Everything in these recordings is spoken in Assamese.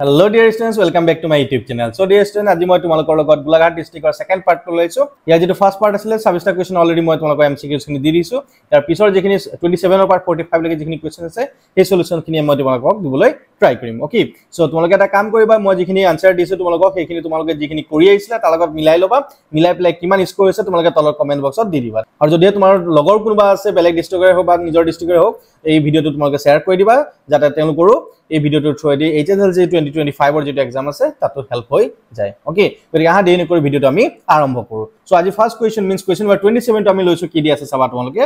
Hello dear students, welcome back to my YouTube channel. So dear students, আজি মই তোমালোকৰ লগত গোলাঘাট ডিস্ট্ৰিক্টৰ সেকেন্ড পাৰ্ট লৈছো। ইয়াৰ যেটো ফাৰ্স্ট পাৰ্ট আছিল সাবস্টা কোৱেশ্চন অলৰেডি মই তোমালোকৰ MCQs খিনি দি দিছো। তাৰ পিছৰ যেখিনি 27 পাৰ্ট 45 লৈকে যেখিনি কোৱেশ্চন আছে এই সলিউশন খিনি মই তোমালোকক দিবলৈ ট্ৰাই কৰিম। ওকে, সো তোমালোকে এটা কাম কৰিবা, মই যেখিনি আনসাৰ দিছো তোমালোকক সেইখিনি তোমালোকে যেখিনি কৰি আহিছিলা তাৰ লগত মিলাই লবা, মিলাই পেলাই কিমান স্কোৰ হৈছে তোমালোকে তলৰ কমেন্ট বক্সত দি দিবা। আৰু যদি তোমাৰ লগৰ কোনোবা আছে বেলেগ ডিস্ট্ৰিক্টৰে হোক বা নিজৰ ডিস্ট্ৰিক্টৰে হোক এই ভিডিওটো তোমালোকে শেয়াৰ কৰি দিবা যাতে তেওঁলোকৰো এই ভিডিওটোৰ থ্ৰুদি HSLC 2025 ৰ যেটো एग्जाम আছে তাতো হেল্প হৈ যায়। ওকে, গতিকে আহা দেৰি নকৰি ভিডিওটো আমি আৰম্ভ কৰো। সো আজি first question means question number 27 টো আমি লৈছো কি দি আছে চাবা তোমালোকে।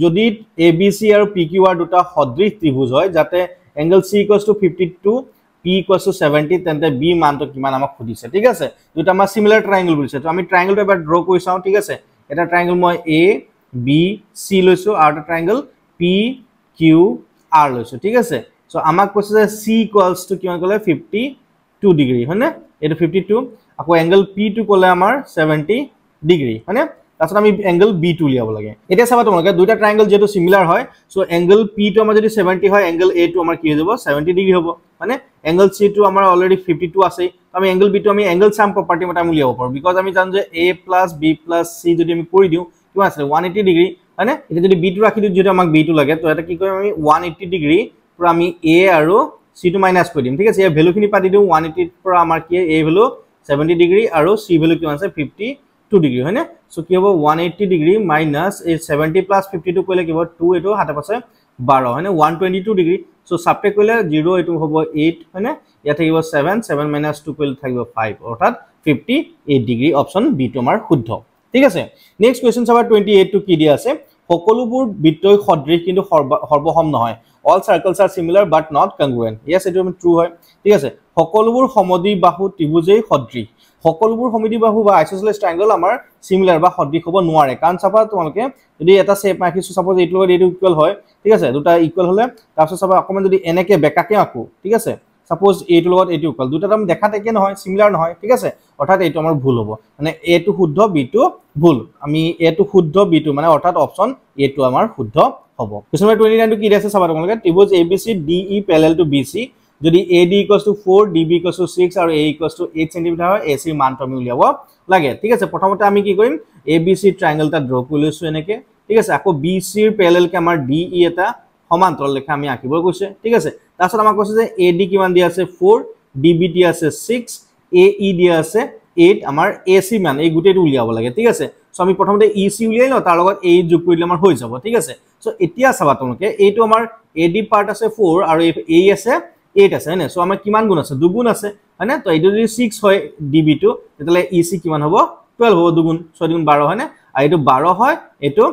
যদি ABC আৰু PQR দুটা সদৃশ ত্ৰিভুজ হয় যাতে এংগল C = 52 P = 70 তেন্তে B মানটো কিমান আমাক খুদিছে। ঠিক আছে, দুটা আমাৰ সিমিলাৰ ট্ৰায়াঙ্গল বুলিছে। তো আমি ট্ৰায়াঙ্গলটো এবাৰ ড্ৰ কৰি চাও। ঠিক আছে, এটা ট্ৰায়াঙ্গল মই A B C লৈছো আৰু এটা ট্ৰায়াঙ্গল P Q R লৈছো। ঠিক আছে, সো আমাক কৈছে যে C = কিমান কলে 52 ডিগ্ৰী হয়নে, এটো 52 আকৌ এংগল P টো কলে আমাৰ 70 ডিগ্ৰী হয়নে। তাছত আমি এংগল B টো লিয়াব লাগে। এতিয়া চাবা তোমালোকে দুটা ট্ৰায়াঙ্গল যেটো সিমিলাৰ হয়, সো এংগল P টো আমাৰ যদি 70 হয় এংগল A টো আমাৰ কি হৈ যাব 70 ডিগ্ৰী হ'ব মানে এংগল C টো আমাৰ অলৰেডি 52 আছে। আমি এংগল B টো আমি এংগল সাম প্ৰপাৰ্টি মতে আমি লিয়াব পাৰো বিকজ আমি জানো যে A + B + C যদি আমি কৰি দিও কিমান আছে 180 ডিগ্ৰী হয়নে। এটা যদি B টো ৰাখি দিও যদি আমাক B টো লাগে তো এটা কি কৰিম আমি 180 ডিগ্ৰী পৰা আমি A আৰু C টো মাইনাস কৰি দিম। ঠিক আছে, এই ভ্যালু খিনি পাতি দিও 180 পৰা আমাৰ কি A ভ্যালু 70 ডিগ্ৰী আৰু C ভ্যালু কিমান আছে 52 ডিগ্ৰী হয়নে। সো কি হ'ব 180 ডিগ্ৰী মাইনাস এই 70 + 52 কইলে কি হ'ব 2 এটো হাতে পাছে 12 হয়নে 122 ডিগ্ৰী। সো সাবট্ৰেক্ট কইলে 0 এটো হ'ব 8 হয়নে, ইয়া থাকিব 7 7 - 2 কইলে থাকিব 5 অৰ্থাৎ 58 ডিগ্ৰী অপচন বি টো আমাৰ শুদ্ধ। ঠিক আছে, নেক্সট কোৱেশ্চন চাবা 28 টো কি দিয়া আছে, সকলোবোৰ বৃত্তই সদৃশ কিন্তু সৰ্বসম নহয়। All circles are similar but not congruent. Yes, it is true হয়। ঠিক আছে, সকলোবোৰ সমদ্বিবাহু ত্ৰিভুজেই সদৃশ। সকলোবোৰ সমদ্বিবাহু বা আইসোসেলেস ট্ৰায়াঙ্গল আমাৰ সিমিলাৰ বা সদৃশ হ'ব নোৱাৰে কাৰণ চাবা তোমালোকে যদি এটা শেপ আঁকিছো সাপোজ এইটো লগত এইটো ইকুয়াল হয়। ঠিক আছে, দুটা ইকুয়াল হলে তাৰপিছত চাবা অকমান যদি এনেকে বেকাকে আঁকো, ঠিক আছে সাপোজ এইটো লগত এইটো ইকুয়াল দুটা আমি দেখাত একে নহয় সিমিলাৰ নহয়। ঠিক আছে, অৰ্থাৎ এইটো আমাৰ ভুল হ'ব মানে A টো শুদ্ধ B টো ভুল। আমি A টো শুদ্ধ B টো মানে অৰ্থাৎ অপচন A টো আমাৰ শুদ্ধ হ'ব। কোৱেশ্চন নম্বৰ 29 টো কি আছে চাবা তোমালোকে, ত্ৰিভুজ ABC DE parallel to BC যদি AD = 4 DB = 6 আৰু A = 8 cm হয় AC ৰ মানটো আমি উলিয়াব লাগে। ঠিক আছে, প্ৰথমতে আমি কি কৰিম ABC ট্ৰায়াঙ্গলটা ড্ৰ কৰি লৈছো এনেকে। ঠিক আছে, আকৌ BC ৰ প্যাৰেলাল কে আমাৰ DE এটা সমান্তৰাল ৰেখা আমি আঁকিব কৈছে। ঠিক আছে, তাৰছত আমাক কৈছে যে AD কিমান দিয়া আছে 4 DB দিয়া আছে 6 AE দিয়া আছে 8 আমাৰ AC মান এই গুটেটো উলিয়াব লাগে। ঠিক আছে, সো আমি প্ৰথমতে EC উলিয়াই লও তাৰ লগত A যোগ কৰিলে আমাৰ হৈ যাব। ঠিক আছে, সো এতিয়া চাবা তোমালোকে এইটো আমাৰ AD পাৰ্ট আছে 4 আৰু A আছে 8 আছে হয়নে। সো আমাৰ কিমান গুণ আছে দুগুণ আছে হয়নে। তো এইটো যদি 6 হয় DB টো তেতিয়ালে EC কিমান হ'ব 12 হ'ব, দুগুণ 6 দুগুণ 12 হয়নে, আৰু এইটো 12 হয় এইটো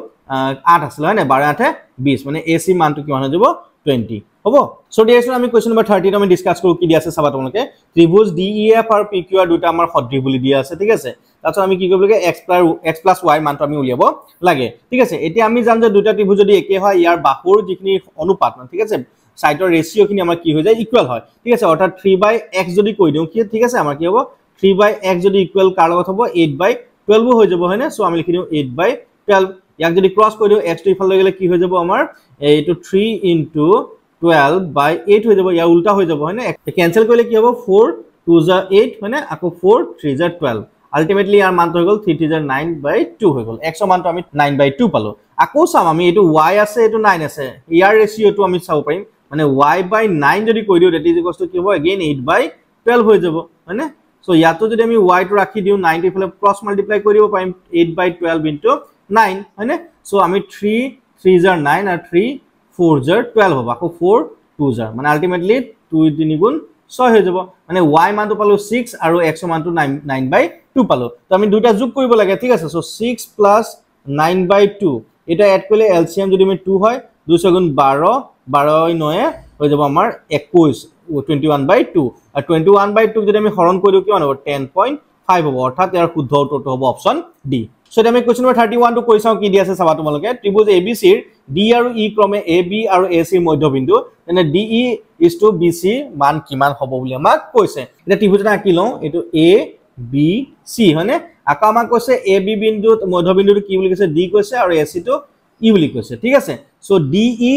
8 আছিল হয়নে, 12 8 20 মানে AC মানটো কিমান হৈ যাব 20 হ'ব। সো দিয়াছো আমি কোৱেশ্চন নম্বৰ 30 টো আমি ডিসকাস কৰো কি দিয়া আছে চাবা তোমালোকে, ত্ৰিভুজ DEF আৰু PQR দুটা আমাৰ সদৃশ বুলি দিয়া আছে। ঠিক আছে, তাৰছত আমি কি কৰিব লাগে x + y মানটো আমি উলিয়াব লাগে। ঠিক আছে, এতিয়া আমি জানো যে দুটা ত্ৰিভুজ যদি একে হয় ইয়াৰ বাহুৰ যিখিনি অনুপাত মানে ঠিক আছে সাইডৰ ৰেশিও খিনি আমাৰ কি হৈ যায় ইকুয়াল হয়। ঠিক আছে, অৰ্থাৎ 3/x যদি কৈ দিও কি ঠিক আছে আমাৰ কি হ'ব 3/x যদি ইকুয়াল কাৰ লগত হ'ব 8/12 হৈ যাব হয়নে। সো আমি লিখি দিও 8/12। ইয়াক যদি ক্ৰস কৰি দিও x টো ইফালে গলে কি হৈ যাব আমাৰ এইটো 3 * 12/8 হৈ যাব, ইয়াৰ উল্টা হৈ যাব হয়নে। কেনসেল কৰিলে কি হ'ব 4 2 * 8 হয়নে, আকৌ 4 3 * 12 আলটিমেটলি ইয়াৰ মানটো হৈ গল 3 3 * 9/2 হৈ গল। x ৰ মানটো আমি 9/2 পালো। আকৌ চাম আমি এইটো y আছে এইটো 9 আছে, ইয়াৰ ৰেশিওটো আমি চাব পাৰিম মানে y/9 যদি কৈ দিও দ্যাট ইজ ইকুয়ালস টু কি হ'ব अगेन 8/12 হৈ যাব হয়নে। সো ইয়াতো যদি আমি y টো ৰাখি দিও 9 টো ইফালে ক্ৰস মাল্টিপ্লাই কৰি দিব পাৰিম 8/12 * 9 হয়নে। সো আমি 3 3 * 9 আৰু 3 4 * 12 হ'ব, আকৌ 4 2 মানে আলটিমেটলি 2 3 গুণ 6 হৈ যাব মানে y মানটো পালো 6 আৰু x ৰ মানটো 9/2 পালো। তো আমি দুটা যোগ কৰিব লাগে। ঠিক আছে, সো 6 + 9/2 এটা এড কৰিলে এলসিএম যদি আমি 2 হয় 2 * 6 = 12 12 * 9 হৈ যাব আমাৰ 21 21/2 আৰু 21/2 যদি আমি হৰণ কৰি দিও কিমান হ'ব 10.5 হ'ব, অৰ্থাৎ ইয়াৰ শুদ্ধ উত্তৰটো হ'ব অপচন ডি। সো আমি কোৱেশ্চন নম্বৰ 31 টো কৈ চাও কি দি আছে চাবা তোমালোকে, ত্ৰিভুজ ABC ৰ D আৰু E ক্ৰমে AB আৰু AC ৰ মধ্যবিন্দু মানে DE = BC মান কিমান হ'ব বুলি আমাক কৈছে। এটা ত্ৰিভুজ এটা আঁকি লও, এইটো ABC হয়নে, আকৌ আমাক কৈছে AB বিন্দুত মধ্যবিন্দুটো কি বুলি কৈছে D কৈছে আৰু AC টো E বুলি কৈছে। ঠিক আছে, সো DE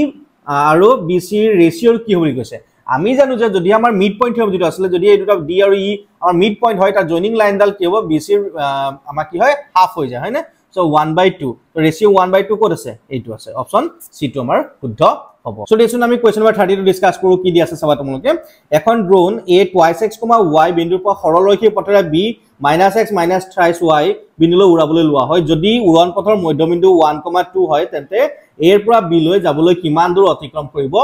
আৰু BC ৰ ৰেশিও কি বুলি কৈছে, আমি জানো যে যদি আমাৰ মিড পইণ্ট হ'ব যেটো আসলে যদি এই দুটা ডি আৰু ই আমাৰ মিড পইণ্ট হয় তাৰ জইনিং লাইনডাল কি হ'ব BC আমাৰ কি হয় হাফ হৈ যায় হয়নে সো 1/2 তো ৰেশিও 1/2 ক'ত আছে এইটো আছে অপচন সি টো আমাৰ শুদ্ধ হ'ব সো দেখুন আমি কোৱেশ্চন নম্বৰ 32 ডিসকাস কৰো কি দি আছে চাবা তোমালোকে এখন drone a twice x, y বিন্দুৰ পৰা সৰলৰৈখিক পথেৰে b -x thrice y বিন্দুলৈ উৰাবলৈ লোৱা হয় যদি উৰণ পথৰ মধ্যবিন্দু 1,2 হয় তেন্তে a ৰ পৰা b লৈ যাবলৈ কিমান দূৰ অতিক্ৰম কৰিব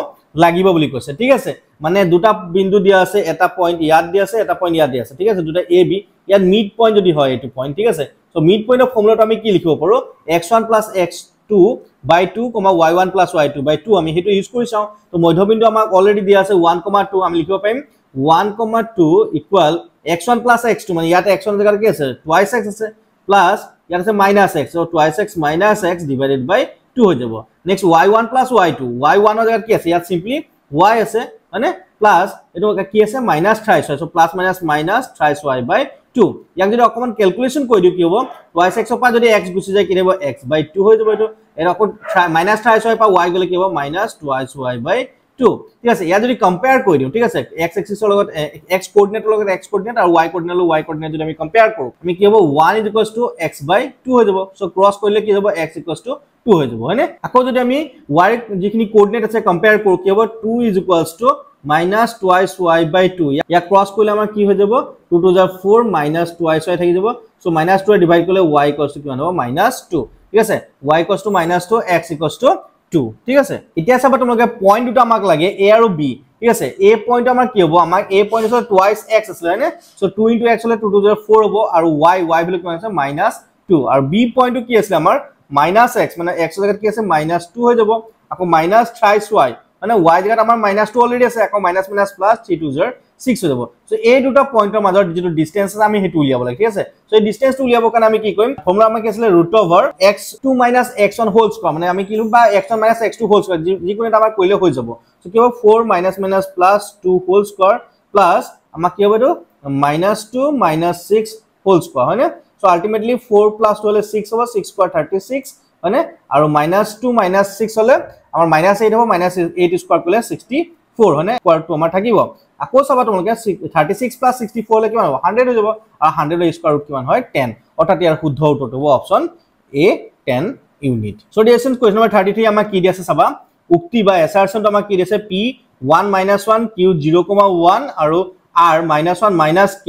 লাগিব বুলি কৈছে ঠিক আছে মানে দুটা বিন্দু দিয়া আছে এটা পইণ্ট ইয়াত দিয়া আছে এটা পইণ্ট ইয়াত দিয়া আছে ঠিক আছে দুটা a b ইয়াত মিড পইণ্ট যদি হয় এটো পইণ্ট ঠিক আছে সো মিড পইণ্টৰ ফৰ্মুলাটো আমি কি লিখিব পাৰো x1 + x2 by 2, y1 + y2 by 2 আমি হেতু ইউজ কৰি চাও তো মধ্যবিন্দু আমাক অলৰেডি দিয়া আছে 1,2 আমি লিখিব পাৰিম 1,2 ইকুয়াল x1 + x2 মানে ইয়াত x1 জায়গাত কি আছে twice x আছে প্লাস ইয়াত আছে -x so twice x - x divided by 2 হৈ যাব নেক্সট y1 + y2 y1 ৰ জায়গাত কি আছে ইয়াত সিম্পলি y আছে মানে প্লাস এটো কি আছে -thrice so plus minus thrice y by 2 ইয়াক যদি অকমান ক্যালকুলেশন কৰি দিও কি হ'ব twice x পৰা যদি x গুছি যায় কি হ'ব x/2 হৈ যাব এটো এর অকল -thrice y পা y গলে কি হ'ব -twice y by 2 ঠিক আছে ইয়া যদি কম্পেয়ার কৰি দিও ঠিক আছে x এক্সিসৰ লগত x কোঅৰ্ডিনেটৰ লগত x কোঅৰ্ডিনেট আৰু y কোঅৰ্ডিনেট y কোঅৰ্ডিনেট যদি আমি কম্পেয়াৰ কৰো আমি কি হ'ব 1 = x/2 হৈ যাব সো ক্ৰস কৰিলে কি হ'ব x = 2 হৈ যাব হয়নে আকৌ যদি আমি y যিখিনি কোঅৰ্ডিনেট আছে কম্পেয়াৰ কৰো কি হ'ব 2 = -twice y by 2 ইয়া ক্রস কৰিলে আমাৰ কি হৈ যাব 2 to the 4 -twice y থাকি যাব সো -2 ডিভাইড কৰিলে y = কিমান হ'ব -2 ঠিক আছে y = -2 x = 2 ঠিক আছে এতিয়া চাবা তোমালোকে পয়েন্ট দুটা আমাক লাগে a আৰু b ঠিক আছে a পয়েন্ট আমাৰ কি হ'ব আমাৰ a পয়েন্ট আছে twice x আছে হয়নে সো 2 * x হলে 2 to the 4 হ'ব আৰু y বুলি কিমান আছে -2 আৰু b পয়েন্টটো কি আছে আমাৰ -x মানে x ৰ জায়গাত কি আছে -2 হৈ যাব আকৌ -thrice y মানে y জায়গাত আমাৰ -2 অলৰেডি আছে আকৌ -- প্লাস 3 to 6 হৈ যাব সো এই দুটা পয়েন্টৰ মাজৰ যেটো ডিসটেন্স আছে আমি হেতু উলিয়াব লাগে ঠিক আছে সো এই ডিসটেন্সটো উলিয়াবৰ কাৰণে আমি কি কৰিম ফৰ্মুলা আমাৰ কি আছিল √x2 - x1 হোল স্কয়ার মানে আমি কি লিখব বা x1 - x2 হোল স্কয়ার যিকোনো এটা আমাৰ কৰিলে হৈ যাব সো কি হ'ব 4 - প্লাস 2 হোল স্কয়ার প্লাস আমাৰ কি হ'ব এটো -2 - 6 হোল স্কয়ার হয়নে সো আলটিমেটলি 4 + 2 হলে 6 হ'ব 6 স্কয়ার 36 হয়নে আৰু -2 - 6 হলে আমাৰ -8 হ'ব -8 স্কয়াৰ কৰিলে 64 হয়নে স্কয়াৰটো আমাৰ থাকিব আকৌ চাবা তোমালোকে 36 + 64 হলে কিমান হ'ব 100 হৈ যাব আৰু 100 ৰ স্কয়াৰ ৰুট কিমান হয় 10 অৰ্থাৎ ইয়াৰ শুদ্ধ উত্তৰটো হ'ব অপচন এ 10 ইউনিট সো ডিয়াৰছন কোৱেশ্চন নম্বৰ 33 আমাক কি দিছে চাবা উক্তি বা এছাৰশনটো আমাক কি দিছে p1 - 1 q 0,1 আৰু r -1 - k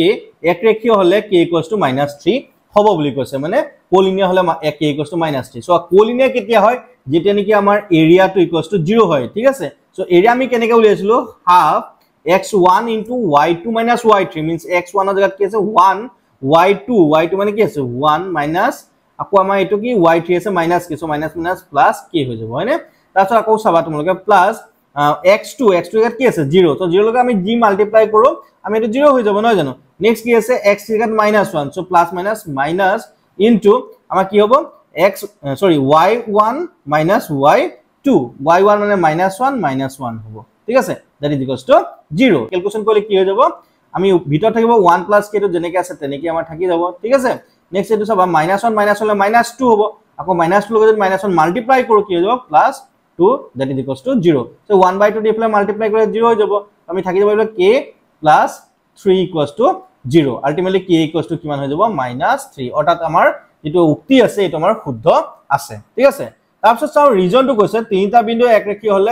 একৰেখীয় হলে k = -3 হ'ব বুলি কৈছে মানে কোলিনিয়াৰ হলে k = -3 সো কোলিনিয়াৰ কেতিয়া হয় যেতিয়া নেকি আমাৰ এৰিয়াটো = 0 হয় ঠিক আছে সো এৰিয়া আমি কেনেকৈ উলিয়াইছিলো half x1 * y2 - y3 means x1 ৰ জায়গাত কি আছে 1 y2 মানে কি আছে 1 মাইনাস আকৌ আমাৰ এটো কি y3 আছে মাইনাস কি সো মাইনাস প্লাস k হৈ যাব হয়নে তাৰছত আকৌ চাবা তোমালোকে প্লাস x2 জায়গাত কি আছে 0 তো 0 লগে আমি g মাল্টিপ্লাই কৰো আমি এটো 0 হৈ যাব নহয় জানো নেক্সট কি আছে x জায়গাত -1 সো প্লাস মাইনাস ইনটু আমাৰ কি হ'ব y1 - y2 y1 মানে -1 হ'ব ঠিক আছে that is equals to 0 calculation কৰিলে কি হৈ যাব আমি ভিতৰত থাকিব 1 + k টো যেনেকৈ আছে তেনেকৈ আমাৰ থাকি যাব ঠিক আছে নেক্সট এটো চাবা -1 হলে -2 হ'ব আকৌ -2 লগত যদি -1 মাল্টিপ্লাই কৰো কি হৈ যাব +2 that is equals to 0 so 1/2 দি ফলে মাল্টিপ্লাই কৰিলে 0 হৈ যাব আমি থাকি যাব k + 3 = 0 আলটিমেটলি k = কিমান হৈ যাব -3 অৰ্থাৎ আমাৰ যেটো উক্তি আছে এটো আমাৰ শুদ্ধ আছে ঠিক আছে তাৰপিছত চাও ৰিজনটো কৈছে তিনিটা বিন্দু একৰেখীয় হলে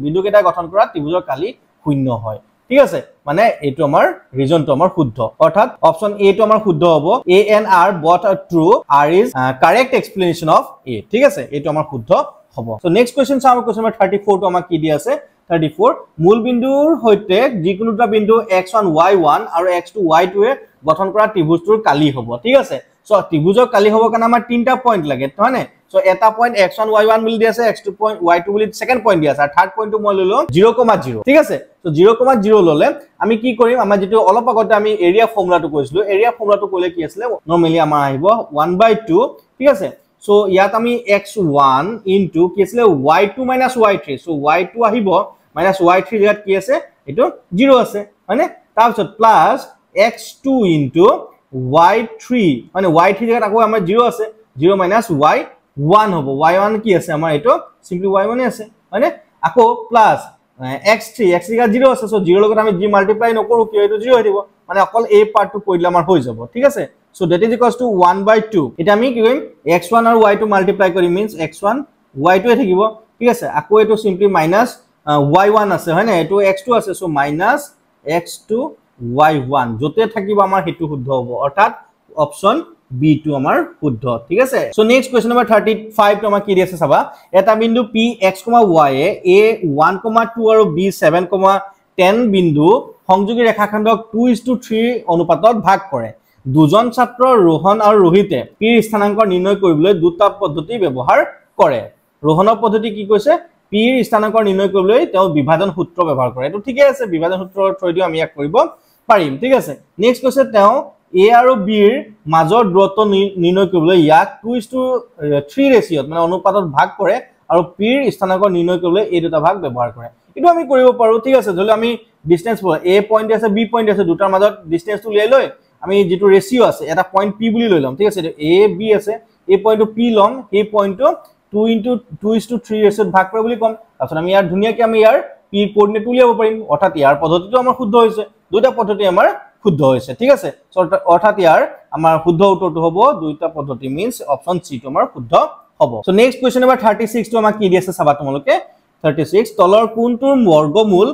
বিন্দু কেইটা গঠন কৰা ত্ৰিভুজৰ কালি শূন্য হয় ঠিক আছে মানে এটো আমাৰ ৰিজনটো আমাৰ শুদ্ধ অৰ্থাৎ অপচন এ টো আমাৰ শুদ্ধ হ'ব a and r both are true r is correct explanation of a ঠিক আছে এটো আমাৰ শুদ্ধ হ'ব সো নেক্সট কোৱেশ্চন চাও কোৱেশ্চন নম্বৰ 34 টো আমাক কি দি আছে 34 মূল বিন্দুৰ হৈতে যিকোনোটা বিন্দু x1 y1 আৰু x2 y2 এ গঠন কৰা ত্ৰিভুজটোৰ কালি হ'ব ঠিক আছে সো ত্ৰিভুজৰ কালি হ'ব কাৰণে আমাৰ তিনটা পইণ্ট লাগে হয়নে সো এটা পইণ্ট x1 y1 বুলি দি আছে x2 পইণ্ট y2 বুলি সেকেন্ড পইণ্ট দি আছে আৰু থাৰ্ড পইণ্টটো মই ললো 0,0 ঠিক আছে সো 0,0 ললে আমি কি কৰিম আমাৰ যেটো অলপ আগতে আমি এৰিয়া ফৰ্মুলাটো কৈছিলো এৰিয়া ফৰ্মুলাটো কলে কি আছিল নৰমালি আমাৰ আহিব 1/2 ঠিক আছে সো ইয়াত আমি x1 কি আছিল y2 - y3 সো y2 আহিব -y3 জায়গাত কি আছে এটো 0 আছে মানে তাৰপিছত প্লাস x2 y3 মানে y3 জায়গাত আকৌ আমাৰ 0 আছে 0 - y1 হ'ব y1 কি আছে আমাৰ এটো সিম্পলি y1 আছে মানে আকৌ প্লাস x3 কা 0 আছে সো 0 লগত আমি g মাল্টিপ্লাই নকৰো কি এটো 0 হৈ দিব মানে অকল a পাৰ্টটো কৰিলে আমাৰ হৈ যাব ঠিক আছে so that is equals to 1/2 এটা আমি কি কৰিম x1 আৰু y2 মাল্টিপ্লাই কৰি means x1 y2 এ থাকিব ঠিক আছে আকৌ এটো সিম্পলি মাইনাস y1 আছে হয় না এটো x2 আছে সো মাইনাস x2 y1 যতে থাকিব আমাৰ হেতু শুদ্ধ হ'ব অৰ্থাৎ অপচন B2 আমাৰ শুদ্ধ ঠিক আছে সো নেক্সট কোৱেশ্চন নম্বৰ 35 তো আমাৰ কি দিছে চাবা এটা বিন্দু p x, y A a 1,2 আৰু b 7,10 বিন্দু সংযোগী ৰেখাখণ্ডক 2:3 অনুপাতত ভাগ কৰে দুজন ছাত্ৰ रोहन আৰু रोहिते p স্থানাঙ্ক নিৰ্ণয় কৰিবলৈ দুটা পদ্ধতি ব্যৱহাৰ কৰে रोहনৰ পদ্ধতি কি কৈছে p স্থানাঙ্ক নিৰ্ণয় কৰিবলৈ তেওঁ বিভাজন সূত্ৰ ব্যৱহাৰ কৰে এটো ঠিকই আছে বিভাজন সূত্ৰৰ থ্ৰুদি আমি ইয়াক কৰিব পাৰিম ঠিক আছে নেক্সট কৈছে তেওঁ a আৰু b ৰ মাজৰ দূৰত্ব নিৰ্ণয় কৰিবলৈ ইয়াক 2:3 ৰেচিঅত মানে অনুপাতত ভাগ কৰে আৰু p ৰ স্থানাঙ্ক নিৰ্ণয় কৰিবলৈ এই দুটা ভাগ ব্যৱহাৰ কৰে এটো আমি কৰিব পাৰো ঠিক আছে যদি আমি ডিসটেন্স a পয়েন্ট আছে b পয়েন্ট আছে দুটাৰ মাজত ডিসটেন্সটো উলিয়াই লৈ আমি যেটো ৰেচিও আছে এটা পয়েন্ট p বুলি লৈ লম ঠিক আছে a b আছে এই পয়েন্টটো p লম এই পয়েন্টটো 2:3 ৰেচিঅত ভাগ কৰে বুলি কম তাৰছত আমি ইয়াৰ ধুনিয়াকে আমি ইয়াৰ p কোঅৰ্ডিনেট উলিয়াব পাৰিম অৰ্থাৎ ইয়াৰ পদ্ধতিটো আমাৰ শুদ্ধ হৈছে দুটা পদ্ধতি আমাৰ শুদ্ধ হৈছে ঠিক আছে অৰ্থাৎ ইয়াৰ আমাৰ শুদ্ধ উত্তৰটো হ'ব দুইটা পদ্ধতি মিন্স অপচন সি টো আমাৰ শুদ্ধ হ'ব সো নেক্সট কোৱেশ্চন নম্বৰ 36 টো আমাক কি দিছে চাবা তোমালোকে 36 তলৰ কোনটোৰ বৰ্গমূল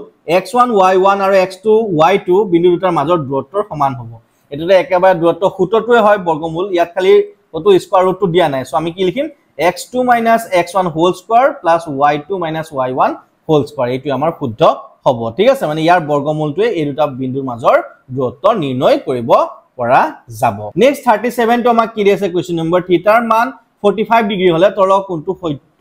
x1 y1 আৰু x2 y2 বিন্দু দুটাৰ মাজৰ দূৰত্বৰ সমান হ'ব এটোতে একেবাৰে দূৰত্ব সূত্ৰটোৱে হয় বৰ্গমূল ইয়াত খালি কত স্কয়াৰ ৰুটটো দিয়া নাই সো আমি কি লিখিম x2 - x1 whole square plus y2 - y1 whole square এটো আমাৰ শুদ্ধ হ'ব ঠিক আছে মানে ইয়াৰ বৰ্গমূলটোৱে এই দুটা বিন্দুৰ মাজৰ দূৰত্ব নিৰ্ণয় কৰিব পৰা যাব নেক্সট 37 টো আমাক কি দিছে কোৱেশ্চন নম্বৰ থিটাৰ মান 45 ডিগ্ৰী হলে তলৰ কোনটো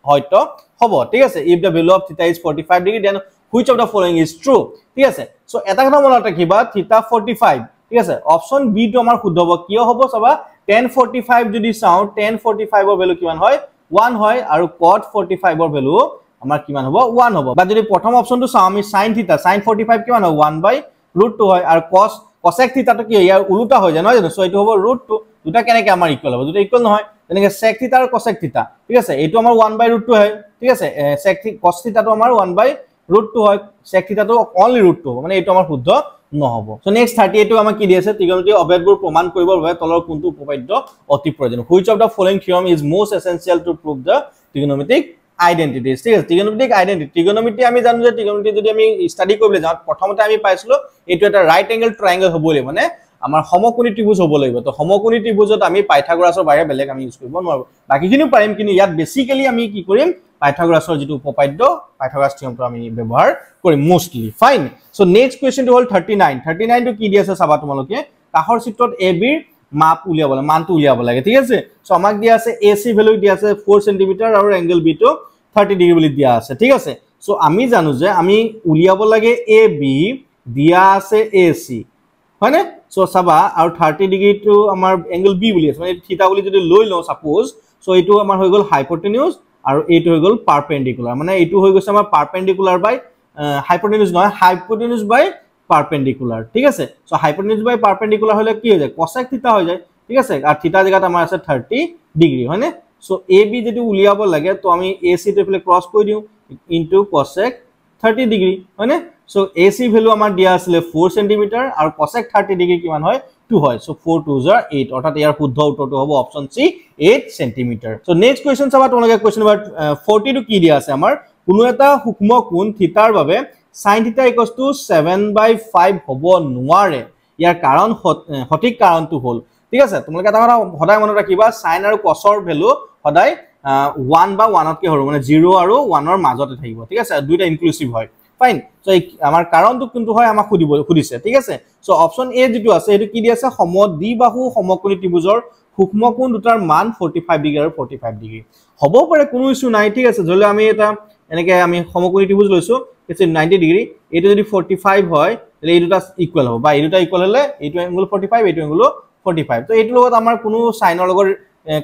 হয়তো হ'ব ঠিক আছে if the value of theta is 45 degree then which of the following is true ঠিক আছে সো এটা কথা মনত ৰাখিবা থিটা 45 ঠিক আছে অপচন বি টো আমাৰ শুদ্ধ হ'ব কিয় হ'ব চাবা tan 45 যদি চাও tan 45 ৰ ভ্যালু কিমান হয় 1 হয় আৰু cot 45 ৰ ভ্যালু আমাৰ কিমান হ'ব 1 হ'ব বা যদি প্ৰথম অপচনটো চাও আমি sin থিটা sin 45 কিমান হয় 1/√2 হয় আৰু cos cosec থিটা তো কি ইয়াৰ উল্টা হৈ যায় নহয় জানো সো এটো হ'ব √2 দুটা কেনেকৈ আমাৰ ইকুৱেল হ'ব দুটা ইকুৱেল নহয় তেনেকৈ sec থিটা আৰু cosec থিটা ঠিক আছে এটো আমাৰ 1/√2 হয় ঠিক আছে sec cos থিটা তো আমাৰ 1/√2 হয় sec থিটা তো only √2 মানে এটো আমাৰ শুদ্ধ নহব সো নেক্সট 38 টো আমাক কি দিছে ত্ৰিকোণমিতিক অভেদবোৰ প্ৰমাণ কৰিবৰ বাবে তলৰ কোনটো উপপাদ্য অতি প্ৰয়োজনীয় which of the following theorem is most essential to prove the trigonometric identity ঠিক আছে trigonometric identity trigonometry আমি জানো যে trigonometry যদি আমি ষ্টাডি কৰিবলৈ যাওঁ প্ৰথমতে আমি পাইছিলো এটো এটা ৰাইট এংগল ট্ৰায়াঙ্গল হ'ব লাগিব মানে আমাৰ সমকোণী ত্ৰিভুজ হ'ব লাগিব তো সমকোণী ত্ৰিভুজত আমি পাইথাগোৰাছৰ বাহিৰে বেলেগ আমি ইউজ কৰিব নোৱাৰো বাকিখিনিও পাৰিম কিন্তু ইয়াত বেসিক্যালি আমি কি কৰিম পাইথাগোৰাছৰ যেটো উপপাদ্য পাইথাগোৰাছ থিওৰেমটো আমি ব্যৱহাৰ কৰিম mostly fine so next question টো হল 39 টো কি দি আছে চাবা তোমালোকে কাহৰ চিত্ৰত a b মাপ উলিয়াবলে মানটো উলিয়াব লাগে ঠিক আছে সো আমাক দিয়া আছে ac ভ্যালু দিয়া আছে 4 সেমি আৰু এংগল b টো 30 ডিগ্ৰী বুলি দিয়া আছে ঠিক আছে সো আমি জানো যে আমি উলিয়াব লাগে ab দিয়া আছে ac হয়নে সো চাবা আৰু 30 ডিগ্ৰী টো আমাৰ এংগল b বুলি আছে মানে থিটা বুলি যদি লৈ লও সাপোজ সো এটো আমাৰ হৈ গল হাইপোটেনিউজ আৰু এটো হৈ গল পাৰপেন্ডিকুলাৰ মানে এটো হৈ গৈছে আমাৰ পারপেন্ডিকুলার বাই হাইপোটেনিউজ নহয় হাইপোটেনিউজ বাই পারপেন্ডিকুলার ঠিক আছে সো হাইপোটেনিউজ বাই পারপেন্ডিকুলার হলে কি হৈ যায় cosec থিটা হৈ যায় ঠিক আছে আর থিটা জায়গাত আমাৰ আছে 30 ডিগ্ৰী হয়নে সো ab যেটো উলিয়াব লাগে তো আমি ac টো ফলে ক্রস কৰি দিও ইনটু cosec 30 ডিগ্ৰী হয়নে সো ac ভ্যালু আমাৰ দিয়া আছিল 4 সেমি আৰু cosec 30 ডিগ্ৰী কিমান হয় 2 হয় সো 4 2 * 8 অৰ্থাৎ ইয়াৰ শুদ্ধ উত্তৰটো হ'ব option C 8 cm so next question চাবা তোমালোকে কোৱেশ্চন নম্বৰ 40 টো কি দিয়া আছে আমাৰ কোনো এটা সূক্ষ্ম কোণ থিটাৰ বাবে sin থিটা = 7/5 হ'ব নোৱাৰে ইয়াৰ কাৰণ সঠিক কাৰণটো হ'ল ঠিক আছে তোমালোকে এটা কথা সদায় মনত ৰাখিবা sin আৰু cosৰ ভ্যালু সদায় 1 বা 1 তকৈ সৰু মানে 0 আৰু 1 ৰ মাজতে থাকিব ঠিক আছে দুইটা ইনক্লুসিভ হয় ফাইন সো আমাৰ কাৰণটো কোনটো হয় আমাক খুদিছে ঠিক আছে সো অপচন এ যেটো আছে এটো কি দি আছে সমদ্বিবাহু সমকোণী ত্ৰিভুজৰ সূক্ষ্ম কোণ দুটাৰ মান 45 ডিগ্ৰী আৰু 45 ডিগ্ৰী হ'ব পাৰে কোনো ইস্যু নাই ঠিক আছে যদি আমি এটা এনেকে আমি সমকোণী ত্ৰিভুজ লৈছো it's 90 ডিগ্ৰী এটো যদি 45 হয় তাহলে এই দুটা ইকুয়াল হ'ব বা এই দুটা ইকুয়াল হলে এইটো এংগল 45 এইটো এংগল 45 তো এইটো লগত আমাৰ কোনো সাইনৰ লগত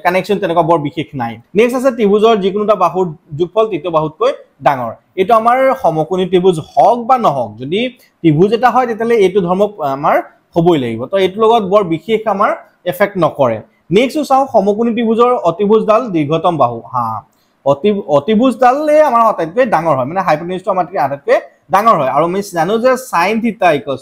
কানেকশন তেনেকা বৰ বিশেষ নাই নেক্সট আছে ত্ৰিভুজৰ যিকোনোটা বাহুৰ যোগফল তৃতীয় বাহুতকৈ ডাঙৰ এটো আমাৰ সমকোণী ত্ৰিভুজ হওক বা নহওক যদি ত্ৰিভুজ এটা হয় তেতিয়ালে এইটো ধৰ্ম আমাৰ হ'বই লাগিব তো এইটো লগত বৰ বিশেষ আমাৰ এফেক্ট নকৰে নেক্সট চাও সমকোণী ত্ৰিভুজৰ অতিভুজডাল দীৰ্ঘতম বাহু হা অতিভুজডালে আমাৰ আটাইতকৈ ডাঙৰ হয় মানে হাইপোটেনিউজটো আমাতকৈ আটাইতকৈ ডাঙৰ হয় আৰু আমি জানো যে sin θ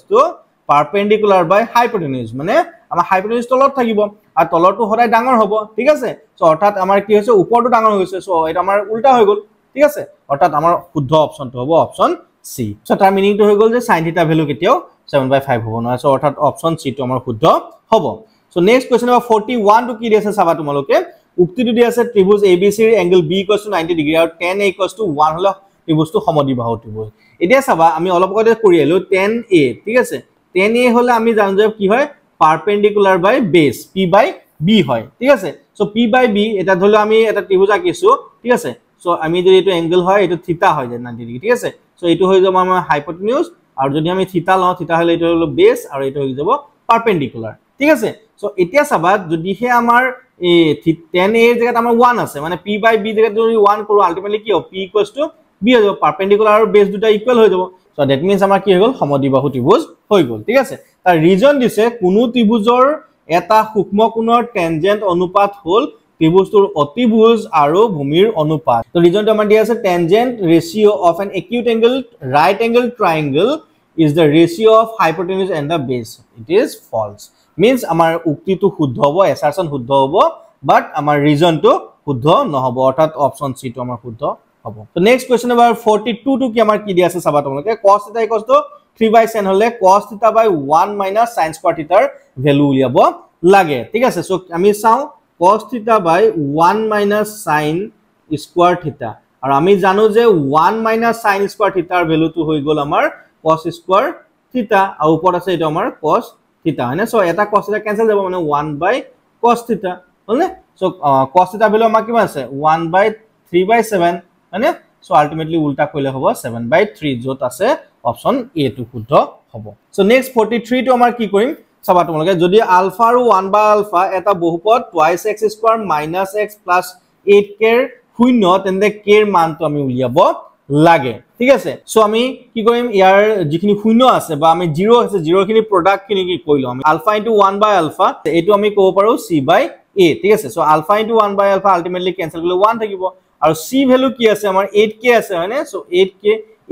= perpendicular by hypotenuse মানে আমাৰ hypotenuse তলত থাকিব আৰু তলৰটো সদায় ডাঙৰ হ'ব ঠিক আছে সো অৰ্থাৎ আমাৰ কি হৈছে ওপৰটো ডাঙৰ হৈছে সো এটা আমাৰ উল্টা হৈ গ'ল ঠিক আছে অৰ্থাৎ আমাৰ শুদ্ধ অপচনটো হ'ব অপচন সি সো তাৰ মিনিংটো হৈ গ'ল যে sin θ ভ্যালু কেতিয়াও 7/5 হ'ব নহয় সো অৰ্থাৎ অপচন সি টো আমাৰ শুদ্ধ হ'ব সো নেক্সট কোৱেশ্চন নম্বৰ 41 টো কি দি আছে চাবা তোমালোকে উক্তিটো দি আছে ত্ৰিভুজ ABC ৰ এংগল B = 90 ডিগ্ৰী আৰু tan A = 1 হলে ত্ৰিভুজটো সমদ্বিবাহু ত্ৰিভুজ এতিয়া চাবা আমি অলপ আগতে কৰি আহিলো tan A ঠিক আছে tan A হলে আমি জানো যে কি হয় perpendicular by base P by B হয় ঠিক আছে সো P by B এটা ধৰিলো আমি এটা ত্ৰিভুজ আঁকিছো ঠিক আছে সো আমি যদি এটো এংগল হয় এটো থিতা হয় যে 90 ডিগ্ৰী ঠিক আছে সো এটো হৈ যাব আমাৰ হাইপোটেনিউজ আৰু যদি আমি থিতা লওঁ থিতা হলে এটো হলো বেস আৰু এটো হৈ যাব পাৰপেন্ডিকুলাৰ ঠিক আছে সো এতিয়া চাবা যদি হে আমাৰ এই tan A এৰ জায়গাত আমাৰ 1 আছে মানে P by B জায়গাত যদি 1 কৰো আলটিমেটলি কি হ'ব P = B হৈ যাব পাৰপেন্ডিকুলাৰ আৰু বেস দুটা ইকুয়াল হৈ যাব সো দ্যাট মিন্স আমাৰ কি হৈ গল সমদ্বিবাহু ত্ৰিভুজ হৈ গল ঠিক আছে তাৰ ৰিজন দিছে কোনো ত্ৰিভুজৰ এটা সূক্ষ্ম কোণৰ টেনজেন্ট অনুপাত হল ত্ৰিভুজটোৰ অতিভুজ আৰু ভূমিৰ অনুপাত তো ৰিজনটো আমাৰ দিয়া আছে tangent ratio of an acute angle right angle triangle is the ratio of hypotenuse and the base it is false means আমাৰ উক্তিটো শুদ্ধ হ'ব এছাৰশন শুদ্ধ হ'ব বাট আমাৰ ৰিজনটো শুদ্ধ নহব অৰ্থাৎ অপচন সি টো আমাৰ শুদ্ধ হ'ব তো নেক্সট কোৱেশ্চন নম্বৰ 42 টো কি আমাৰ কি দিয়া আছে চাবা তোমালোকে cos θ = 3/sin হলে cos θ / 1 - sin square θ ৰ ভ্যালু উলিয়াব লাগে ঠিক আছে সো আমি চাও cos θ / 1 - sin square θ আৰু আমি জানো যে 1 - sin square θ ৰ ভ্যালুটো হৈ গল আমাৰ cos square θ আৰু ওপৰত আছে এটা আমাৰ cos θ হয়নে সো এটা cos θ ক্যান্সেল যাব মানে 1/cos θ হয়নে সো cos θ ভ্যালু আমাৰ কিমান আছে 1/3/7 হয়নে সো আলটিমেটলি উল্টা কইলে হ'ব 7/3 যত আছে অপচন এ টো শুদ্ধ হ'ব সো নেক্সট 43 টো আমাৰ কি কৰিম চাবা তোমালোকে যদি আলফা আৰু 1/α এটা বহুপদ twice x² - x + 8k এর শূন্য তেন্তে k এর মানটো আমি উলিয়াব লাগে ঠিক আছে সো আমি কি কৰিম ইয়াৰ যিখিনি শূন্য আছে বা আমি 0 আছে 0 খিনি প্ৰডাক্ট খিনি কি কইলো আমি আলফা * 1/α এটো আমি কব পাৰো c/a ঠিক আছে সো আলফা * 1/α আলটিমেটলি ক্যান্সেল কৰিলে 1 থাকিব আৰু c ভ্যালু কি আছে আমাৰ 8k আছে হয়নে সো 8k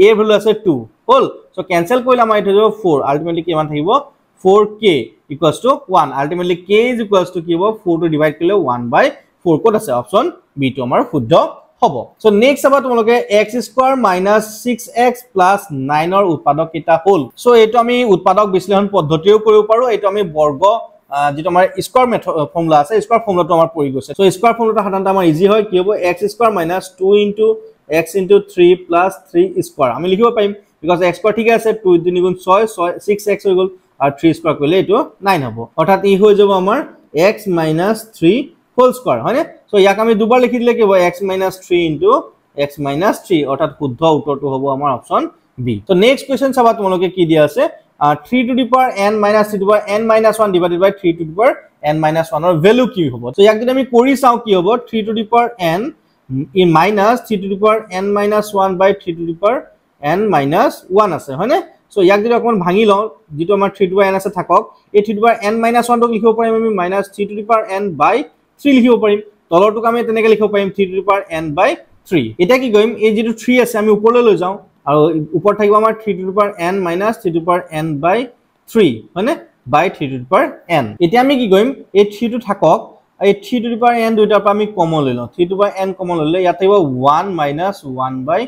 a ভ্যালু আছে 2 হল সো ক্যান্সেল কৰিলে আমাৰ এটো 4 আলটিমেটলি কিমান থাকিব 4k = 1 আলটিমেটলি k = কি হ'ব 4 টো ডিভাইড কৰিলে 1/4 কত আছে অপচন বি টো আমাৰ শুদ্ধ হ'ব সো নেক্সট আবাৰ তোমালোকে x² - 6x + 9 ৰ উৎপাদক কিটা হল সো এটো আমি উৎপাদক বিশ্লেষণ পদ্ধতিও কৰিব পাৰো এটো আমি বৰ্গ যেটো আমাৰ স্কয়াৰ মেথড ফৰ্মুলা আছে স্কয়াৰ ফৰ্মুলাটো আমাৰ পৰি গৈছে সো স্কয়াৰ ফৰ্মুলাটো সাধাৰণতে আমাৰ ইজি হয় কি হ'ব x² - 2 * x * 3 + 3 স্কয়াৰ আমি লিখিব পাৰিম বিকজ x স্কয়াৰ ঠিক আছে 2 * 3 = 6 6x হৈ গল আৰু 3 স্কয়াৰ কৰিলে এটো 9 হ'ব অৰ্থাৎ ই হৈ যাব আমাৰ x - 3 হোল স্কয়াৰ হয়নে সো ইয়াক আমি দুবাৰ লিখি দিলে কি হ'ব x - 3 * x - 3 অৰ্থাৎ শুদ্ধ উত্তৰটো হ'ব আমাৰ option B so next question চাবা তোমালোকে কি দিয়া আছে 3 to the power n minus 3 to the power n minus 1 divided by 3 to the power n minus 1 or value কি হ'ব সো ইয়াক যদি আমি কৰি চাও কি হ'ব 3 to the power n in minus 3 to the power n minus 1 by 3 to the power n minus 1 আছে হয়নে সো ইয়াক যদি অকমান ভাঙি লও যেটো আমাৰ 3 to the power n আছে থাকক এই 3 to the power n minus 1 টো লিখিব পাৰিম আমি minus 3 to the power n by 3 লিখিব পাৰিম তলৰটোক আমি তেনেকৈ লিখিব পাৰিম 3 to the power n by 3 এটা কি কৰিম এই যেটো 3 আছে আমি ওপৰলৈ লৈ যাও আৰু ওপৰ থাকিব আমাৰ 3 to the power n minus 3 to the power n by 3 হয়নে by 3 to the power n এতিয়া আমি কি কৰিম এই 3 টো থাকক এই 3 to the power n দুইটাৰ পৰা আমি কমন লৈ লওঁ 3 to the power n common ললে ইয়াত থাকিব 1 minus 1 by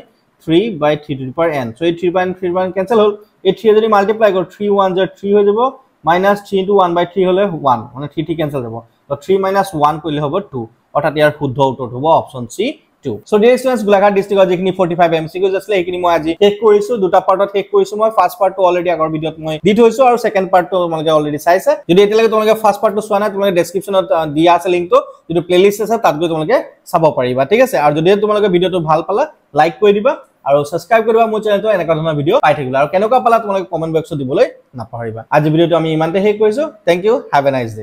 3 by 3 to the power n so এই 3 by 3 cancel হল এই 3 যদি মাল্টিপ্লাই কৰো 3 1 * 3 হৈ যাব minus 3 into 1 by 3 হলে 1 মানে 3 টি ক্যান্সেল যাব তো 3 minus 1 কইলে হ'ব 2 অৰ্থাৎ ইয়াৰ শুদ্ধ উত্তৰ হ'ব option C 2 so dear students Golaghat ডিস্ট্ৰিক্টৰ যিখিনি 45 এমসিকিউজ আছিল এইখিনি মই আজি শেষ কৰিছো দুটা পাৰ্টত শেষ কৰিছো মই ফাৰ্স্ট পাৰ্টটো অলৰেডি আগৰ ভিডিঅত মই দি থৈছো আৰু সেকেন্ড পাৰ্টটো তোমালোকে অলৰেডি চাইছে যদি এতিয়ালৈকে তোমালোকে ফাৰ্স্ট পাৰ্টটো চোৱা নাই তোমালোকে ডেসক্ৰিপচনত দিয়া আছে লিংকটো যেটো প্লেলিষ্ট আছে তাত গৈ তোমালোকে চাব পাৰিবা ঠিক আছে আৰু যদি তোমালোকে ভিডিঅটো ভাল পালা লাইক কৰি দিবা আৰু সাবস্ক্ৰাইব কৰিবা মোৰ চেনেলটো এনেকা ধৰণৰ ভিডিঅ পাই থাকিবা আৰু কেনেকুৱা পালা তোমালোকে কমেন্ট বক্সত দিবলৈ নাপাহৰিবা আজি ভিডিঅটো আমি ইমানতে শেষ কৰিছো thank you have a nice day